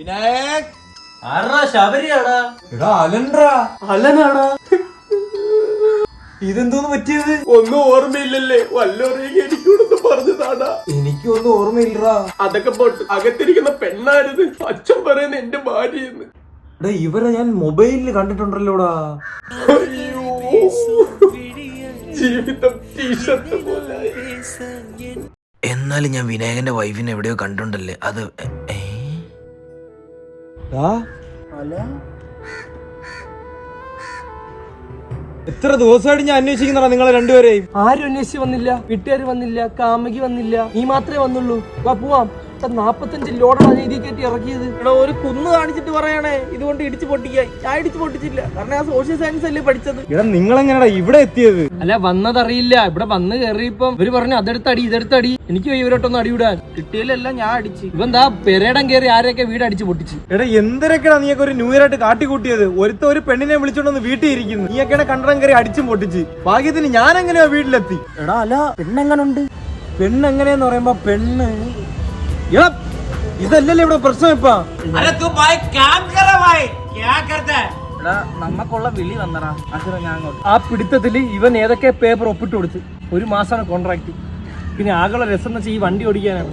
വിനായക് ആരാ ശബരിയാടാ? എടാ അലൻറാ. അലനാടാ? ഇതെന്തോന്ന് പറ്റിയത്? ഒന്നും ഓർമ്മയില്ലല്ലേ? വല്ലോരെയും എനിക്കൂടൊന്ന് പറഞ്ഞതാടാ. എനിക്കൊന്നും ഓർമ്മയില്ലറാ. അതൊക്കെ പോട്ട് അകത്തിരിക്കുന്ന പെണ്ണായിരുന്നു. അച്ഛൻ പറയുന്ന എന്റെ ഭാര്യയെന്ന്. എടാ ഇവരെ ഞാൻ മൊബൈലിൽ കണ്ടിട്ടുണ്ടല്ലോടാ. അയ്യോ, ജീവിതം ടീഷർട്ട് പോലെ. എന്നാലും ഞാൻ വിനായകന്റെ വൈഫിനെ എവിടെയോ കണ്ടിട്ടുണ്ടല്ലേ? അത് എത്ര ദിവസമായിട്ട് ഞാൻ അന്വേഷിക്കുന്നതാ നിങ്ങളെ രണ്ടുപേരെയും. ആരും അന്വേഷിച്ച് വന്നില്ല, വീട്ടുകാർ വന്നില്ല, കാമയ്ക്ക് വന്നില്ല, നീ മാത്രമേ വന്നുള്ളൂ. വാ പോവാം. 45 ലോഡാണ് ഞാൻ ഇതിൽ കയറ്റി ഇറക്കിയത്. എടാ ഒരു കുന്ന് കാണിച്ചിട്ട് പറയണേ ഇതുകൊണ്ട് ഇടിച്ചു പൊട്ടിക്കായി. ഞാൻ ഇടിച്ചു പൊട്ടിച്ചില്ല, കാരണം ഞാൻ സോഷ്യൽ സയൻസ് അല്ലേ പഠിച്ചത്. എടാ നിങ്ങളെങ്ങനെയാ ഇവിടെ എത്തിയത്? അല്ല വന്നതറിയില്ല, ഇവിടെ വന്ന് കയറിയപ്പം ഇവര് പറഞ്ഞു അതെടുത്തടി ഇതെടുത്തടി. എനിക്ക് ഇവരോട്ടൊന്ന് അടിവിടാൻ കിട്ടിയില്ലെല്ലാം ഞാൻ അടിച്ച്. ഇവൻ എന്താ പെരേടം കയറി ആരെയൊക്കെ വീട് അടിച്ചു പൊട്ടിച്ച്. എടാ എന്തൊക്കെയാ നീയൊക്കെ ഒരു ന്യൂ ഇയർ ആയിട്ട് കാട്ടിക്കൂട്ടിയത്? ഒരു പെണ്ണിനെ വിളിച്ചോണ്ടൊന്ന് വീട്ടിൽ ഇരിക്കുന്നു, നീയൊക്കെയാണ് കണ്ടം കയറി അടിച്ചും പൊട്ടിച്ച്. ഭാഗ്യത്തിന് ഞാൻ എങ്ങനെയാ വീട്ടിലെത്തി. എടാ അല്ല പെണ്ണെങ്ങനുണ്ട്? പെണ്ണെങ്ങനെയെന്ന് പറയുമ്പോ പെണ്ണ് എടാ ഇതല്ലല്ലേ ഇവിടെ പ്രശ്നം. ഇപ്പാ എടാ നമ്മക്കുള്ള വിളി വന്നടാ. അച്ഛനെ ഞാൻ അങ്ങോട്ട്. ആ പിടുത്തത്തില് ഇവൻ ഏതൊക്കെ പേപ്പർ ഒപ്പിട്ട് കൊടുത്ത്. 1 മാസമാണ് കോൺട്രാക്ട്. പിന്നെ ആകെയുള്ള രസം എന്ന് വെച്ചാൽ ഈ വണ്ടി ഓടിക്കാനാണ്.